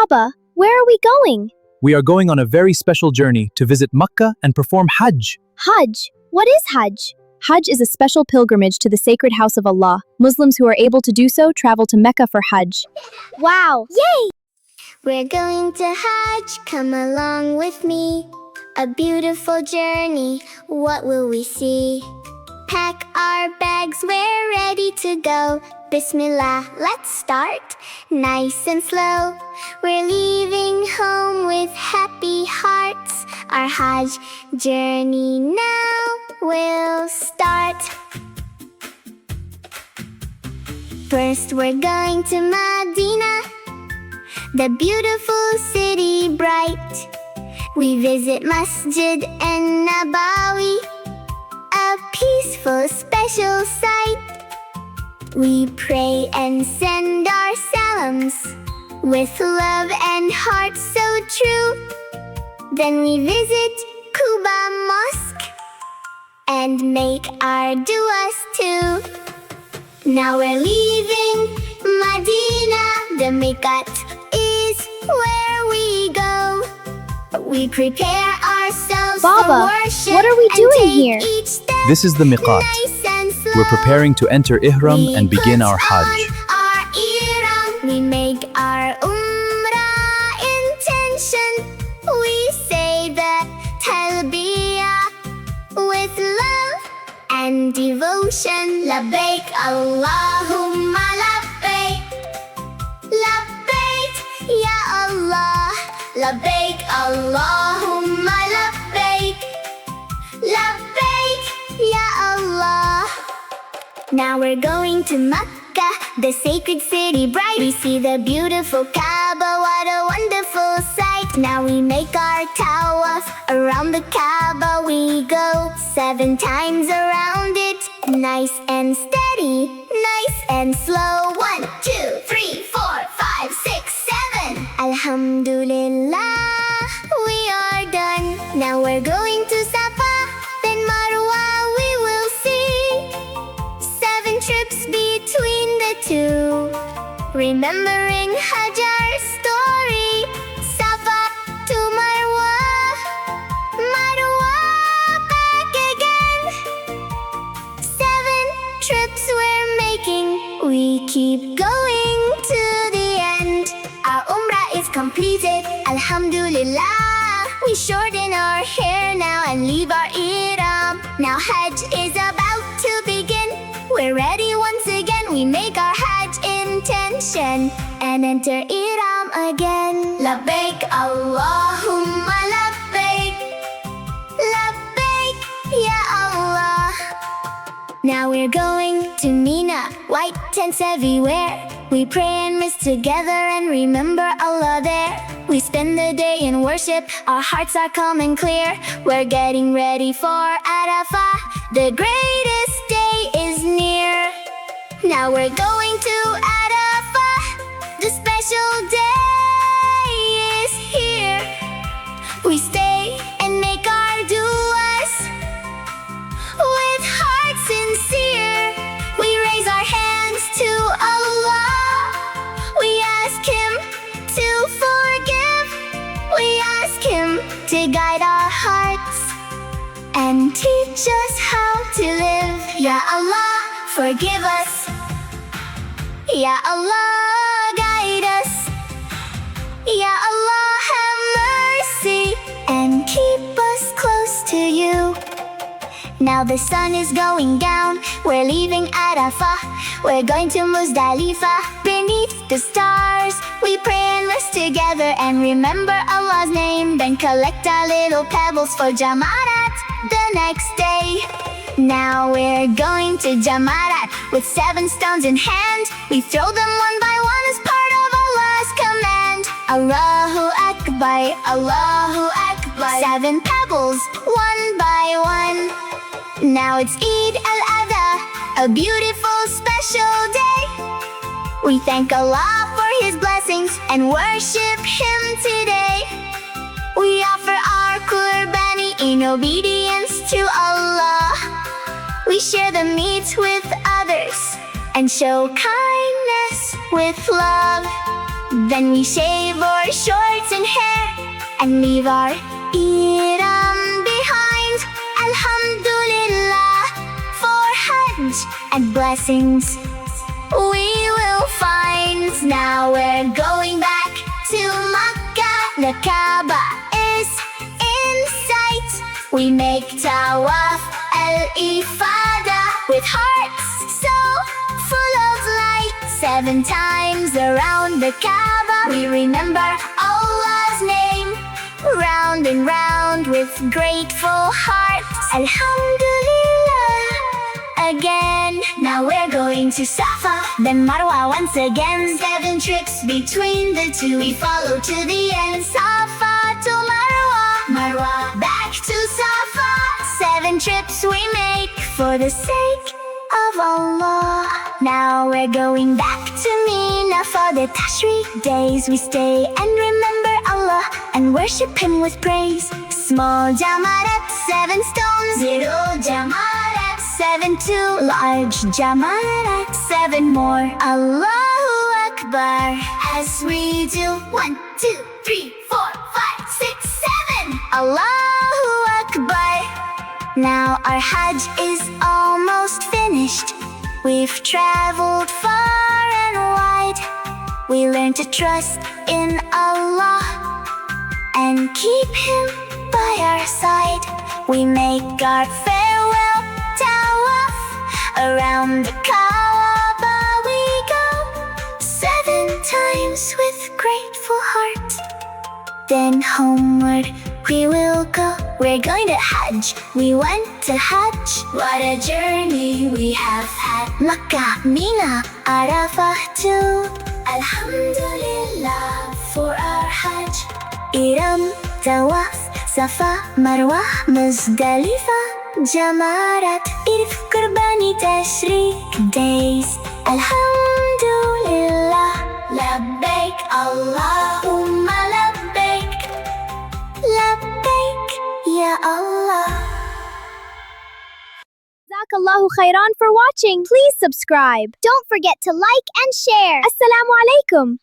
Baba, where are we going? We are going on a very special journey to visit Makkah and perform Hajj. Hajj. What is Hajj? Hajj is a special pilgrimage to the sacred house of Allah. Muslims who are able to do so travel to Mecca for Hajj. Wow! Yay! We're going to Hajj, come along with me. A beautiful journey, what will we see? Pack our bags, we're ready to go. Bismillah, let's start, nice and slow. We're leaving home with happy hearts. Our Hajj journey now will start. First we're going to Madinah, the beautiful city bright. We visit Masjid and Nabawi, a peaceful special sight. We pray and send our salams with love and heart so true. Then we visit Quba Mosque and make our du'as too. Now we're leaving Madinah, the Miqat is where we go. We prepare ourselves Baba, for worship. what are we doing here? This is the Miqat. We're preparing to enter Ihram and begin our Hajj. We make our Umrah intention. We say the Talbiyah with love and devotion. Labbaik Allahumma labbaik, labbaik ya Allah. Labbaik Allahumma labbaik, labbaik ya Allah. Now we're going to Makkah, the sacred city bright. We see the beautiful Kaaba, what a wonderful sight. Now we make our tawaf, around the Kaaba we go. 7 times around it, nice and steady, nice and slow. 1, 2, 3, 4, 5, 6, 7. Alhamdulillah, we are done. Now we're going to Safa, then Marwa we will see. 7 trips between the two, remembering Hajar's story. Safa to Marwa, Marwa back again. 7 trips we're making, we keep going to the end. Our Umrah is completed, Alhamdulillah. We shorten our hair now and leave our Ihram. Now Hajj is about to begin. We're ready once again. We make our Hajj intention and enter Ihram again. Labbaik Allahumma labbaik, labbaik ya Allah. Now we're going to Mina, white tents everywhere. We pray and miss together and remember Allah there. We spend the day in worship, our hearts are calm and clear. We're getting ready for Arafah, the greatest day is near. Now we're going to Arafah, the special day is here. We stay and make our du'as with heart sincere. We raise our hands to Allah, we ask Him to forgive. We ask Him to guide our hearts and teach us how to live. Ya Allah, forgive us. Ya Allah, guide us. Ya Allah, have mercy and keep us close to you. Now the sun is going down, we're leaving Arafah. We're going to Muzdalifah, beneath the stars. We pray and rest together and remember Allah's name. Then collect our little pebbles for Jamarat the next day. Now we're going to Jamarat with 7 stones in hand. We throw them one by one as part of Allah's command. Allahu Akbar, Allahu Akbar. 7 pebbles, one by one. Now it's Eid al-Adha, a beautiful special day. We thank Allah for His blessings and worship Him today. We offer our qurbani in obedience to Allah. We share the meat with others and show kindness with love. Then we shave or our shorts and hair and leave our Ihram behind. Alhamdulillah for Hajj and blessings we will find. Now we're going back to Makkah. The Kaaba is in sight. We make Tawaf al-Ifadah with hearts so full of light. 7 times around the Kaaba we remember Allah's name. Round and round with grateful hearts. Alhamdulillah again. Now we're going to Safa, then Marwa once again. 7 trips between the two, we follow to the end. Safa to Marwa, Marwa back to Safa. 7 trips we make for the sake of Allah. Now we're going back to Mina for the Tashreeq days. We stay and remember Allah and worship Him with praise. Small Jamarat, 7 stones. Little Jamarat, 7 too. Large Jamarat, 7 more. Allahu Akbar as we do 1, 2, 3, 4, 5, 6, 7. Allahu Akbar. Now our Hajj is almost finished. We've traveled far and wide. We learn to trust in Allah and keep Him by our side. We make our farewell tawaf. Around the Kaaba we go 7 times with grateful heart. Then homeward we will go. We're going to Hajj. We went to Hajj. What a journey we have had. Makkah, Mina, Arafah too. Alhamdulillah for our Hajj. Iram, Tawaf, Safa, Marwa, Muzdalifah, Jamarat, Qurbani Tashreeq days. Alhamdulillah. Labbaik Allahumma labbaik. Labbaik Ya Allah. Jazakallahu khairan for watching. Please subscribe. Don't forget to like and share. Assalamu alaikum.